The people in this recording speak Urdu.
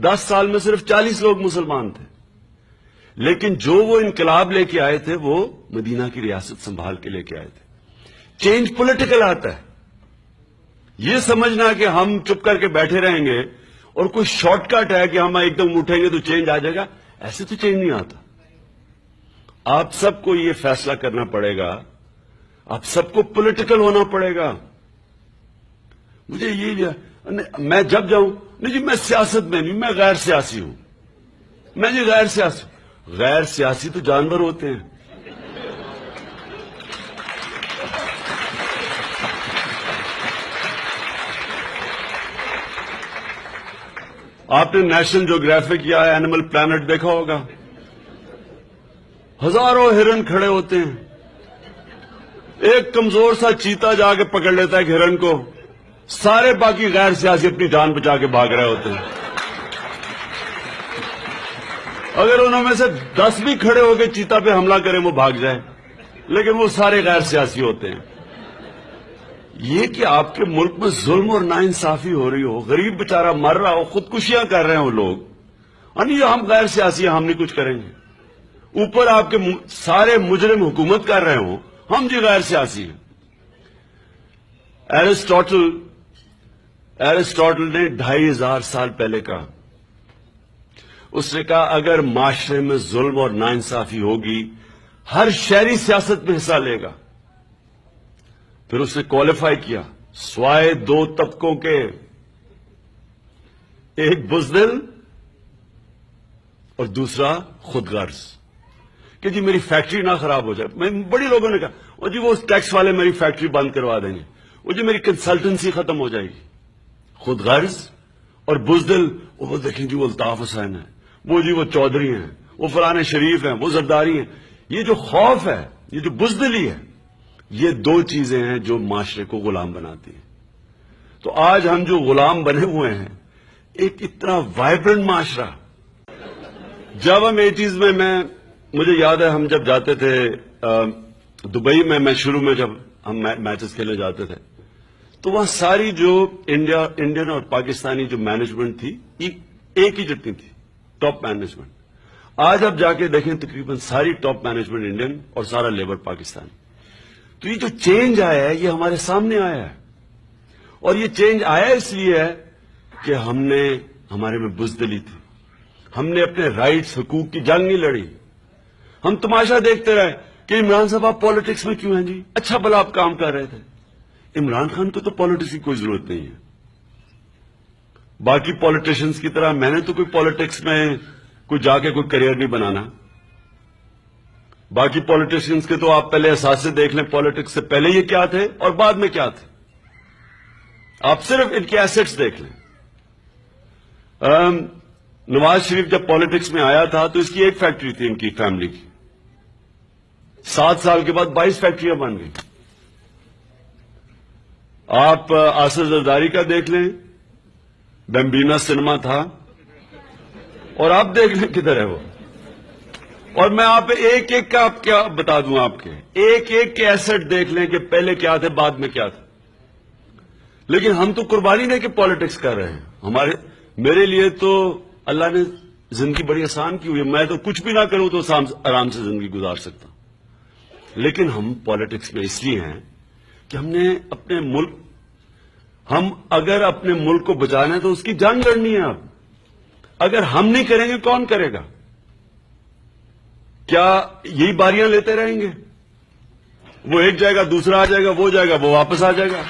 10 سال میں صرف 40 لوگ مسلمان تھے، لیکن جو وہ انقلاب لے کے آئے تھے وہ مدینہ کی ریاست سنبھال کے لے کے آئے تھے۔ چینج پولیٹیکل آتا ہے، یہ سمجھنا کہ ہم چپ کر کے بیٹھے رہیں گے اور کوئی شارٹ کٹ ہے کہ ہم ایک دم اٹھیں گے تو چینج آ جائے گا، ایسے تو چینج نہیں آتا۔ آپ سب کو یہ فیصلہ کرنا پڑے گا، آپ سب کو پولیٹیکل ہونا پڑے گا۔ مجھے یہ میں جب جاؤں نہیں جی میں سیاست میں نہیں، میں غیر سیاسی ہوں، میں جی غیر سیاسی ہوں۔ غیر سیاسی تو جانور ہوتے ہیں۔ آپ نے نیشنل جیوگرافک یا اینیمل پلانٹ دیکھا ہوگا، ہزاروں ہرن کھڑے ہوتے ہیں، ایک کمزور سا چیتا جا کے پکڑ لیتا ہے ہرن کو، سارے باقی غیر سیاسی اپنی جان بچا کے بھاگ رہے ہوتے ہیں۔ اگر انہوں میں سے 10 بھی کھڑے ہو کے چیتا پہ حملہ کریں وہ بھاگ جائے، لیکن وہ سارے غیر سیاسی ہوتے ہیں۔ یہ کہ آپ کے ملک میں ظلم اور ناانصافی ہو رہی ہو، غریب بیچارہ مر رہا ہو، خودکشیاں کر رہے ہوں لوگ، یہ ہم غیر سیاسی ہیں، ہم نہیں کچھ کریں گے۔ اوپر آپ کے سارے مجرم حکومت کر رہے ہوں، ہم جی غیر سیاسی ہیں۔ ایرسٹوٹل نے 2500 سال پہلے کہا، اس نے کہا اگر معاشرے میں ظلم اور ناانصافی ہوگی ہر شہری سیاست میں حصہ لے گا۔ پھر اس نے کوالیفائی کیا، سوائے 2 طبقوں کے، ایک بزدل اور دوسرا خود غرض، کہ جی میری فیکٹری نہ خراب ہو جائے۔ بڑی لوگوں نے کہا جی وہ ٹیکس والے میری فیکٹری بند کروا دیں گے، وہ جی میری کنسلٹنسی ختم ہو جائے گی۔ خود غرض اور بزدل، وہ دیکھیں جی وہ الطاف حسین ہے، وہ جی وہ چودھری ہیں، وہ فلانے شریف ہیں، وہ زرداری ہیں۔ یہ جو خوف ہے، یہ جو بزدلی ہے، یہ 2 چیزیں ہیں جو معاشرے کو غلام بناتی ہیں۔ تو آج ہم جو غلام بنے ہوئے ہیں، ایک اتنا وائبرنٹ معاشرہ، جب ہم 80s میں مجھے یاد ہے ہم جب جاتے تھے دبئی میں شروع میں جب ہم میچز کھیلنے جاتے تھے تو وہاں ساری جو انڈین اور پاکستانی جو مینجمنٹ تھی ایک ہی جتنی تھی، ٹاپ مینجمنٹ۔ آج آپ جا کے دیکھیں تقریباً ساری ٹاپ مینجمنٹ انڈین اور سارا لیبر پاکستانی۔ تو یہ جو چینج آیا ہے یہ ہمارے سامنے آیا ہے، اور یہ چینج آیا اس لیے ہے کہ ہمارے میں بزدلی تھی، ہم نے اپنے رائٹس حقوق کی جنگ نہیں لڑی۔ ہم تماشا دیکھتے رہے کہ عمران صاحب آپ پالیٹکس میں کیوں ہیں جی؟ اچھا بھلا آپ کام کر رہے تھے۔ عمران خان کو تو پالیٹکس کی کوئی ضرورت نہیں ہے۔ باقی پالیٹیشنز کی طرح میں نے تو کوئی پالیٹکس میں کوئی جا کے کوئی کریئر نہیں بنانا۔ باقی پالیٹیشنز کے تو آپ پہلے اثاثے دیکھ لیں، پالیٹکس سے پہلے یہ کیا تھے اور بعد میں کیا تھے، آپ صرف ان کے ایسٹس دیکھ لیں۔ نواز شریف جب پالیٹکس میں آیا تھا تو اس کی ایک فیکٹری تھی ان کی فیملی کی، 7 سال کے بعد 22 فیکٹریاں بن گئی۔ آپ آصف زرداری کا دیکھ لیں، بمبینا سنیما تھا، اور آپ دیکھ لیں کدھر ہے وہ۔ اور میں آپ ایک ایک کا آپ کیا بتا دوں، آپ کے ایک ایک کے ایسٹ دیکھ لیں کہ پہلے کیا تھے بعد میں کیا تھا۔ لیکن ہم تو قربانی دے کے پالیٹکس کر رہے ہیں۔ میرے لیے تو اللہ نے زندگی بڑی آسان کی ہوئی ہے، میں تو کچھ بھی نہ کروں تو آرام سے زندگی گزار سکتا ہوں۔ لیکن ہم پالیٹکس میں اس لیے ہیں کہ ہم اگر اپنے ملک کو بچانا ہے تو اس کی جنگ لڑنی ہے۔ اب اگر ہم نہیں کریں گے کون کرے گا؟ کیا یہی باریاں لیتے رہیں گے؟ وہ ایک جائے گا، دوسرا آ جائے گا، وہ جائے گا، وہ واپس آ جائے گا۔